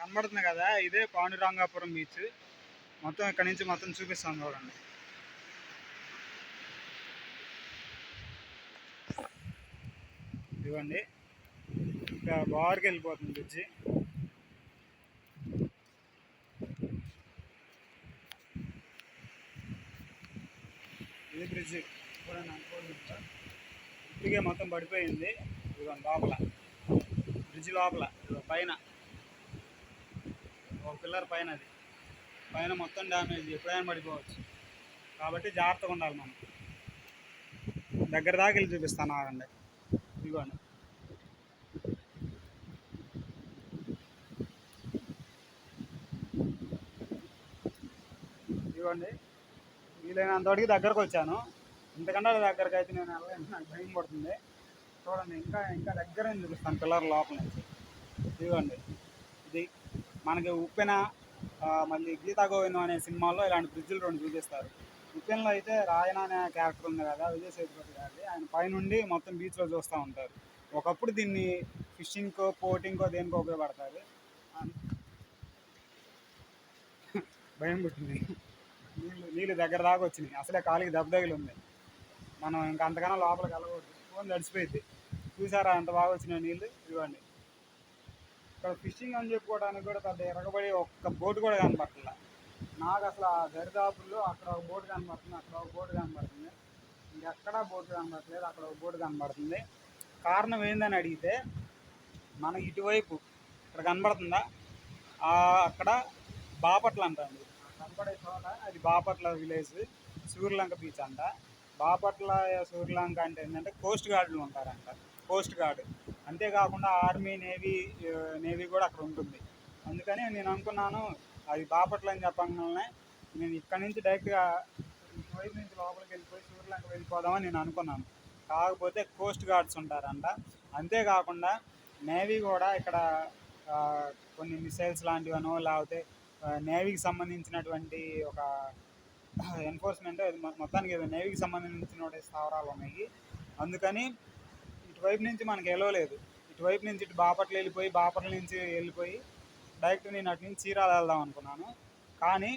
కనబడుతుంది కదా, ఇదే పాండురంగాపురం బీచ్. మొత్తం ఇక్కడ నుంచి మొత్తం చూపిస్తాను చూడండి. ఇదిగోండి, ఇంకా బార్కి వెళ్ళిపోతుంది బ్రిడ్జి. ఇది బ్రిడ్జి చూడండి, అనుకోకుండా ఇదిగే మొత్తం పడిపోయింది. ఇదిగోండి లోపల బ్రిడ్జి లోపల పైన ఒక పిల్లర్ పైన, అది పైన మొత్తం డ్యామేజ్, ఎప్పుడైనా పడిపోవచ్చు. కాబట్టి జాగ్రత్తగా ఉండాలి మనం. దగ్గర దాకా వెళ్ళి చూపిస్తాను ఆగండి. ఇదిగోండి, ఇదిగోండి వీలైనంతవరకు దగ్గరకు వచ్చాను. ఇంతకంటే దగ్గరకు అయితే నేను వెళ్ళలేను, నాకు భయం పడుతుంది. చూడండి, ఇంకా ఇంకా దగ్గర చూపిస్తాను పిల్లర్ లోపల నుంచి. ఇదిగోండి, ఇది మనకి ఉప్పెన, మళ్ళీ గీతా గోవిందం అనే సినిమాల్లో ఇలాంటి బ్రిడ్జిలు 2 చూపిస్తారు. ఉప్పెనలో అయితే రాయన అనే క్యారెక్టర్ ఉంది కదా, విజయ్ సేతుపతి గారి, ఆయన పైనుండి మొత్తం బీచ్లో చూస్తూ ఉంటారు. ఒకప్పుడు దీన్ని ఫిషింగ్కో బోటింగ్కో దేనికో ఉపయోగపడతారు. భయం పుట్టింది, నీళ్ళు దగ్గర దాకా వచ్చినాయి. అసలే కాలికి దెబ్బ తగిలి ఉంది. మనం ఇంకా అంతకన్నా లోపలికి వెళ్ళకూడదు, ఫోన్ తడిసిపోయింది. చూసారా ఎంత బాగా వచ్చినాయి నీళ్ళు. ఇవ్వండి, ఇక్కడ ఫిషింగ్ అని చెప్పుకోవడానికి కూడా పెద్ద ఎరగబడి ఒక్క బోటు కూడా కనపడుతుంది నాకు. అసలు ఆ దరిదాపుల్లో అక్కడ ఒక బోటు కనపడుతుంది, అక్కడ ఒక బోటు కనపడుతుంది, ఇంకెక్కడా బోటు కనపడట్లేదు, అక్కడ ఒక బోటు కనపడుతుంది. కారణం ఏందని అడిగితే, మన ఇటువైపు ఇక్కడ కనపడుతుందా, అక్కడ బాపట్ల అంటండి, కనపడే చోట అది బాపట్ల విలేజ్, సూర్యలంక బీచ్ అంట. బాపట్ల సూర్యలంక అంటే ఏంటంటే కోస్ట్ గార్డులు ఉంటారంట, కోస్ట్ గార్డు. అంతేకాకుండా ఆర్మీ, నేవీ కూడా అక్కడ ఉంటుంది. అందుకని నేను అనుకున్నాను అది బాపట్ల అని చెప్పగానే నేను ఇక్కడ నుంచి డైరెక్ట్గా ఇటువైపు నుంచి లోపలికి వెళ్ళిపోయి సూర్యలంక వెళ్ళిపోదామని నేను అనుకున్నాను. కాకపోతే కోస్ట్ గార్డ్స్ ఉంటారంట. అంతేకాకుండా నేవీ కూడా ఇక్కడ కొన్ని మిసైల్స్ లాంటివనో, లేకపోతే నేవీకి సంబంధించినటువంటి ఒక ఎన్ఫోర్స్మెంట్, మొత్తానికి నేవీకి సంబంధించిన స్థావరాలు ఉన్నాయి. అందుకని ఇటువైపు నుంచి మనకి వెళ్ళలేదు. ఇటువైపు నుంచి ఇటు బాపట్ల వెళ్ళిపోయి, బాపట్ల నుంచి వెళ్ళిపోయి డైరెక్ట్ నేను అటు నుంచి చీరాల వెళ్దాం అనుకున్నాను. కానీ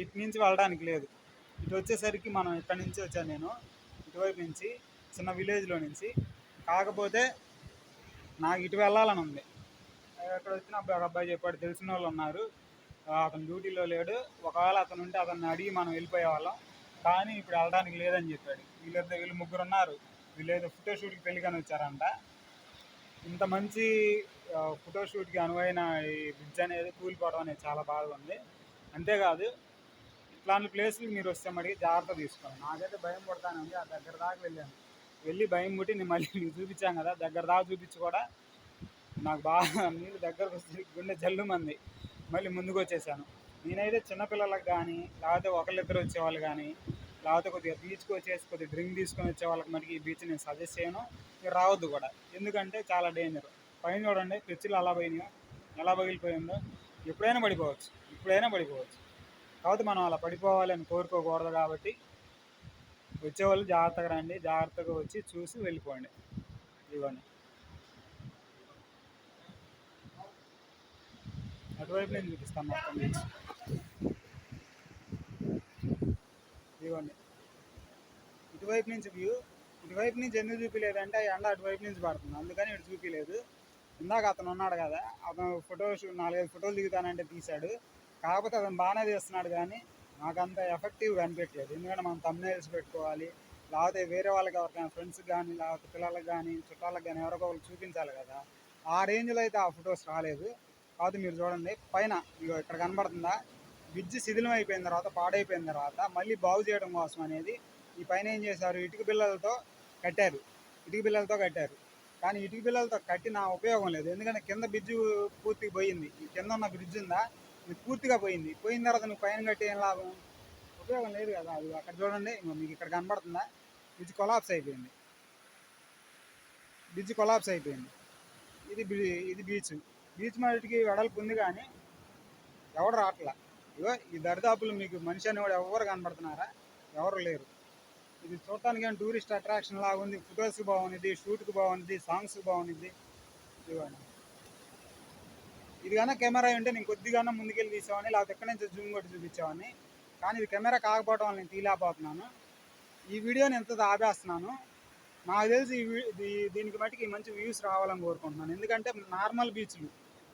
ఇటు నుంచి వెళ్ళడానికి లేదు. ఇటు వచ్చేసరికి మనం ఇక్కడ నుంచి వచ్చాను నేను, ఇటువైపు నుంచి చిన్న విలేజ్లో నుంచి. కాకపోతే నాకు ఇటు వెళ్ళాలని ఉంది. ఇక్కడ వచ్చిన ఒక అబ్బాయి చెప్పాడు, తెలిసిన వాళ్ళు ఉన్నారు, అతను డ్యూటీలో లేడు, ఒకవేళ అతను ఉంటే అతన్ని అడిగి మనం వెళ్ళిపోయే వాళ్ళం, కానీ ఇప్పుడు వెళ్ళడానికి లేదని చెప్పాడు. వీళ్ళు 3 ఉన్నారు. వీళ్ళేదో ఫోటోషూట్కి పెళ్ళికని వచ్చారంట. ఇంత మంచి ఫోటోషూట్కి అనువైన ఈ బ్రిడ్జ్ అనేది కూలిపోవడం అనేది చాలా బాగుంది. అంతేకాదు, ఇట్లాంటి ప్లేస్కి మీరు వస్తే మటుకు జాగ్రత్త తీసుకోండి. నాకైతే భయం పడతానే ఉంది. ఆ దగ్గర దాకా వెళ్ళి భయం పుట్టి నేను మళ్ళీ మీకు చూపించాను కదా, దగ్గర దాకా చూపించి కూడా నాకు బాగా నీళ్ళు దగ్గరకు వచ్చి గుండె జల్లుమంది. మళ్ళీ ముందుకు వచ్చేసాను. నేనైతే చిన్నపిల్లలకు కానీ, లేకపోతే ఒకళ్ళిద్దరు వచ్చేవాళ్ళు కానీ, లేకపోతే కొద్దిగా బీచ్కి వచ్చేసి కొద్దిగా డ్రింక్ తీసుకొని వచ్చే వాళ్ళకి మటుకు ఈ బీచ్ నేను సజెస్ట్ చేయను. మీరు రావద్దు కూడా, ఎందుకంటే చాలా డేంజర్. పైన చూడండి పిచ్చిలు అలా పోయినాయో, ఎలా పగిలిపోయిందో. ఎప్పుడైనా పడిపోవచ్చు, ఇప్పుడైనా పడిపోవచ్చు. కాబట్టి మనం అలా పడిపోవాలి అని కోరుకోకూడదు. కాబట్టి వచ్చేవాళ్ళు జాగ్రత్తగా రండి, జాగ్రత్తగా వచ్చి చూసి వెళ్ళిపోండి. ఇవ్వండి, అటువైపు నేను చూపిస్తాను మొత్తం బీచ్. ఇవ్వండి, ఇటువైపు నుంచి వ్యూ. ఇటువైపు నుంచి ఎందుకు చూపించలేదంటే ఎండ అటువైపు నుంచి పడుతుంది, అందుకని ఇటు చూపించలేదు. ఇందాక అతను ఉన్నాడు కదా, అతను 4-5 ఫోటోలు దిగుతానంటే తీశాడు. కాకపోతే అతను బాగానే తీస్తున్నాడు, కానీ నాకు అంత ఎఫెక్టివ్గా అనిపించలేదు. ఎందుకంటే మనం థంబ్నెయిల్స్ పెట్టుకోవాలి, లేకపోతే వేరే వాళ్ళకి ఎవరికైనా ఫ్రెండ్స్కి కానీ, లేకపోతే పిల్లలకు కానీ, చుట్టాలకు కానీ ఎవరికో ఒకరికి చూపించాలి కదా. ఆ రేంజ్లో అయితే ఆ ఫొటోస్ రాలేదు. కాబట్టి మీరు చూడండి, పైన ఇగో ఇక్కడ కనబడుతుందా, బ్రిడ్జ్ శిథిలం అయిపోయిన తర్వాత, పాడైపోయిన తర్వాత మళ్ళీ బాగు చేయడం కోసం అనేది ఈ పైన ఏం చేశారు, ఇటుక బిళ్ళలతో కట్టారు. కానీ ఇటుక బిళ్ళలతో కట్టిన ఉపయోగం లేదు. ఎందుకంటే కింద బ్రిడ్జ్ పూర్తిగా పోయింది. ఈ కింద ఉన్న బ్రిడ్జ్ ఉందా, ఇది పూర్తిగా పోయింది. పోయిన తర్వాత నువ్వు పైన కట్టి ఏం లాభం, ఉపయోగం లేదు కదా. అది అక్కడ చూడండి, మీకు ఇక్కడ కనబడుతుందా, బ్రిడ్జ్ కొలాప్స్ అయిపోయింది. ఇది బీచ్ మటుకి వెడల్పు ఉంది, కానీ ఎవడు రావట్లా. ఇగో ఈ దరిదాపులు మీకు మనిషి అనేవాడు ఎవరు కనబడుతున్నారా, ఎవరు లేరు. ఇది చూడటానికి ఏమైనా టూరిస్ట్ అట్రాక్షన్ లాగా ఉంది. ఫొటోస్కి బాగుంది, షూట్కి బాగుంది, సాంగ్స్కి బాగుంది. ఇవ్వండి, ఇది కన్నా కెమెరా ఉంటే నేను కొద్దిగా ముందుకెళ్ళి తీసేవాడిని, లేకపోతే ఎక్కడి నుంచి జూమ్ కొట్టి చూపించేవాడిని. కానీ ఇది కెమెరా కాకపోవడం వల్ల నేను తీయలేకపోతున్నాను. ఈ వీడియోని ఎంత ఆపేస్తున్నాను. నాకు తెలిసి దీనికి మట్టికి మంచి వ్యూస్ రావాలని కోరుకుంటున్నాను. ఎందుకంటే నార్మల్ బీచ్లు,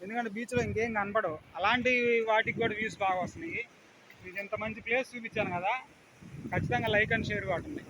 ఎందుకంటే బీచ్లో ఇంకేం కనపడవు, అలాంటి వాటికి కూడా వ్యూస్ బాగా వస్తున్నాయి. మీకు ఇంత మంచి ప్లేస్ చూపించాను కదా, ఖచ్చితంగా లైక్ అండ్ షేర్ కొట్టండి.